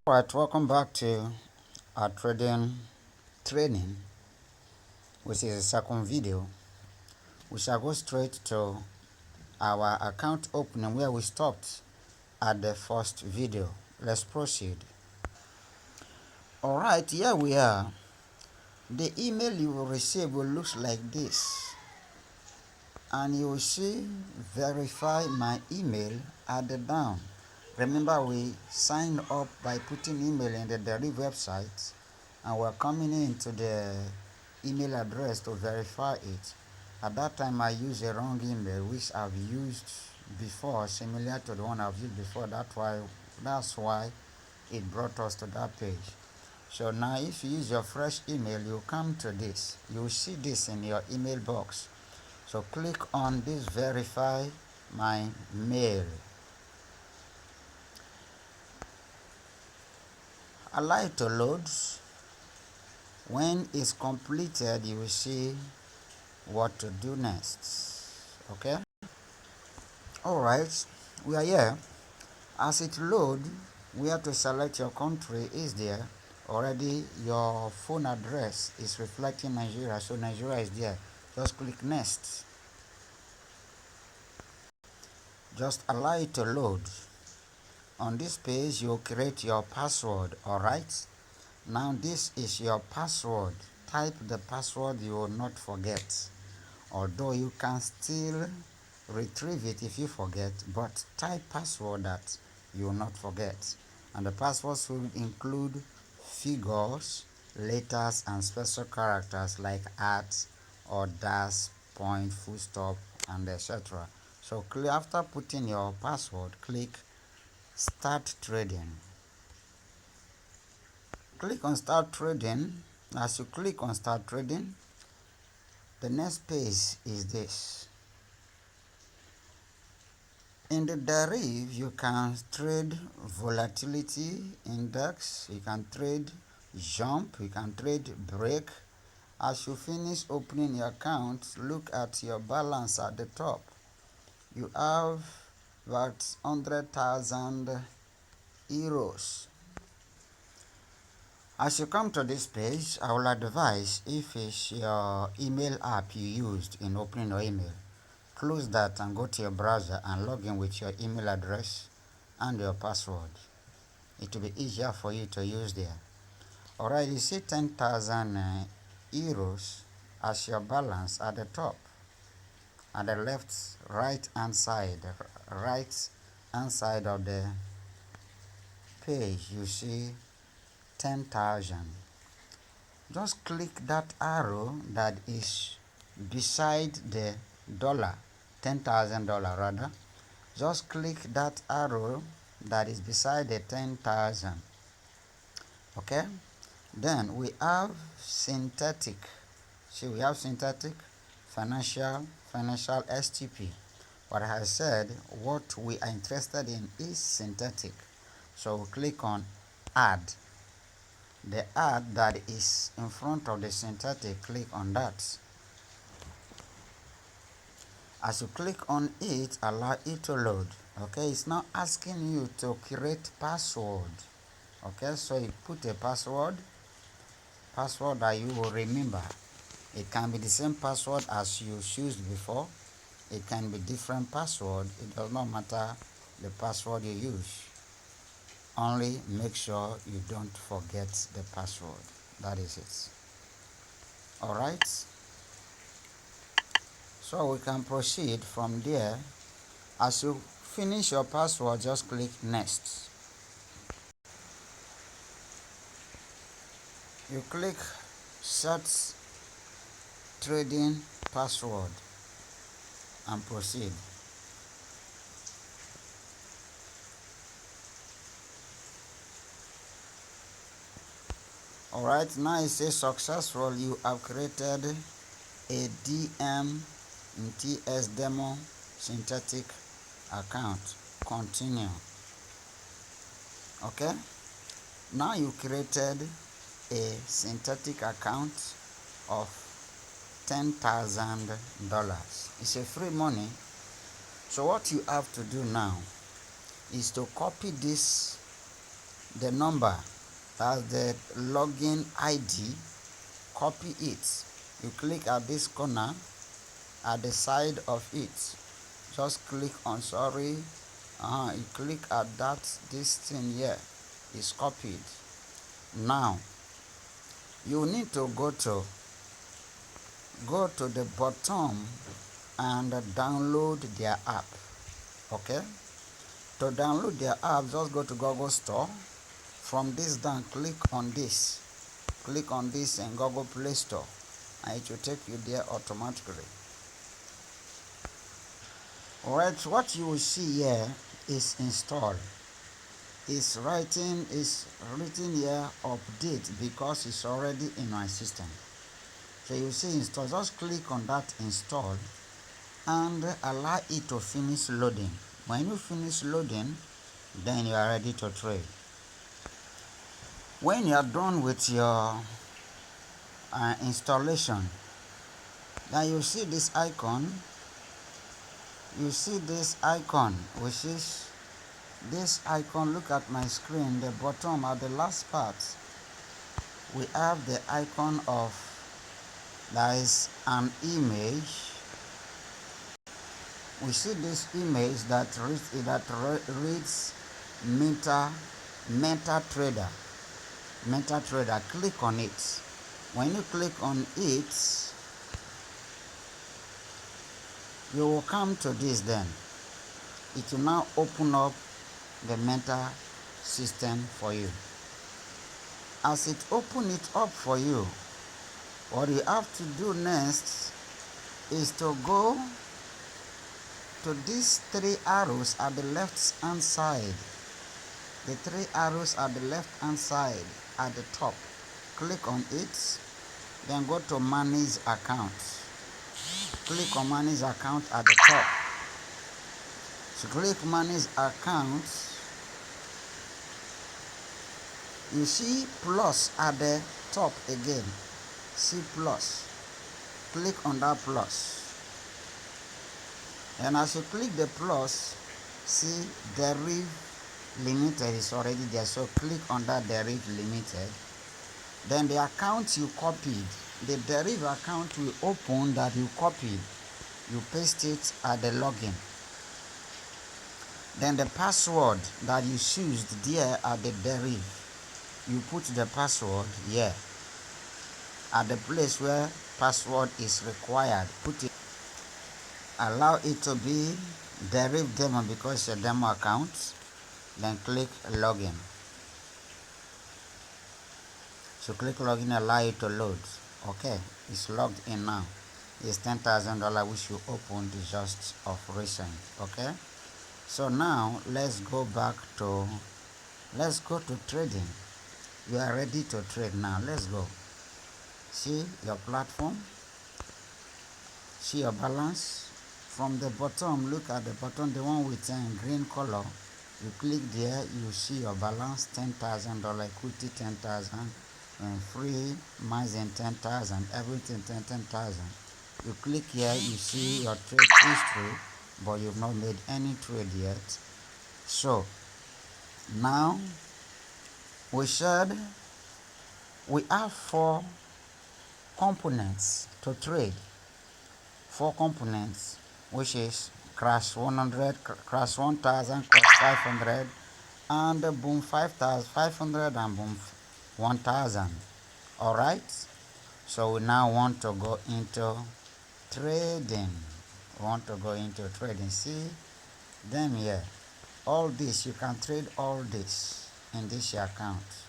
Alright, welcome back to our trading training, which is the second video. We shall go straight to our account opening where we stopped at the first video. Let's proceed. Alright, here we are. The email you will receive will look like this, and you will see verify my email at the down. Remember, we signed up by putting email in the Deriv website, and we're coming into the email address to verify it. At that time, I used a wrong email, which I've used before, similar to the one I've used before. That's why it brought us to that page. So now, if you use your fresh email, you come to this. You see this in your email box. So click on this verify my mail. Allow it to load. When it's completed, you will see what to do next. Okay. All right, we are here. As it load, we have to select your country. Is there already? Your phone address is reflecting Nigeria, so Nigeria is there. Just click next. Just allow it to load. On this page, you create your password. All right, now this is your password. Type the password you will not forget, although you can still retrieve it if you forget, but type password that you will not forget. And the passwords will include figures, letters, and special characters like at or dash, point, full stop, and etc. So after putting your password, click start trading. Click on start trading. As you click on start trading, the next page is this. In the Deriv, you can trade volatility index, you can trade jump, you can trade break. As you finish opening your account, look at your balance at the top. You have about 100,000 euros. As you come to this page, I will advise, if it's your email app you used in opening your email, close that and go to your browser and log in with your email address and your password. It will be easier for you to use there. Alright, you see 10,000 euros as your balance at the top. At the right hand side of the page, you see 10,000. Just click that arrow that is beside the dollar, $10,000 rather. Just click that arrow that is beside the 10,000. Okay, then we have synthetic. See, we have synthetic, financial STP. What I have said, what we are interested in is synthetic. So we click on add. The add that is in front of the synthetic, click on that. As you click on it, allow it to load. Okay, it's now asking you to create password. Okay, so you put a password that you will remember. It can be the same password as you used before. It can be different password. It does not matter the password you use. Only make sure you don't forget the password. That is it. All right. So we can proceed from there. As you finish your password, just click next. You click set trading password and proceed. Alright, now it says successful. You have created a DM in TS demo synthetic account. Continue. Okay, now you created a synthetic account of $10,000. It's a free money. So what you have to do now is to copy this the number, that's the login ID, copy it. You click at this corner at the side of it, just click on sorry, you click at that, this thing here is copied. Now you need to go to the bottom and download their app. Okay, to download their app, just go to Google Store. From this down, click on this in Google Play Store, and it will take you there automatically. Alright, what you will see here is installed. It's written here update because it's already in my system. So you see install, just click on that install and allow it to finish loading. When you finish loading, then you are ready to trade. When you are done with your installation, then you see this icon. Which is this icon. Look at my screen, the bottom at the last part, we have the icon of, there is an image. We see this image that reads MetaTrader. MetaTrader, click on it. When you click on it, you will come to this. Then it will now open up the Meta system for you. As it opens it up for you, what you have to do next is to go to these three arrows at the left hand side. The three arrows at the left hand side at the top. Click on it, then go to manage account. Click on manage account at the top. So click manage account. You see plus at the top again. See plus. Click on that plus. And as you click the plus, see Deriv Limited is already there. So click on that Deriv Limited. Then the account you copied, the Deriv account will open that you copied. You paste it at the login. Then the password that you used there at the Deriv, you put the password here at the place where password is required. Put it. Allow it to be Deriv demo because it's a demo account. Then click login. So click login, allow it to load. Okay, it's logged in now. It's $10,000 which you opened just of recent. Okay, so now let's go to trading. You are ready to trade now. Let's go. See your platform. See your balance. From the bottom, look at the bottom, the one with green color. You click there, you see your balance, $10,000, equity 10,000, and free margin 10,000, everything 10,000. You click here, you see your trade history, but you've not made any trade yet. So now we have 4 components to trade. 4 components, which is crash 100, crash 1000, crash 500, and boom 5,500 and boom 1000. All right. So we now want to go into trading. See them here. All this, you can trade all this in this account.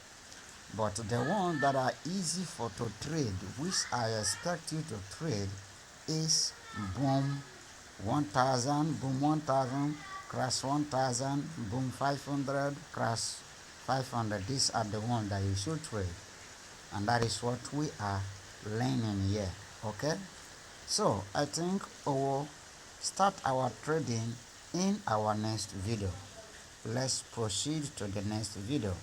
But the ones that are easy to trade, which I expect you to trade, is boom 1000, boom 1000, crash 1000, boom 500, crash 500. These are the ones that you should trade, and that is what we are learning here. Okay, so I think we will start our trading in our next video. Let's proceed to the next video.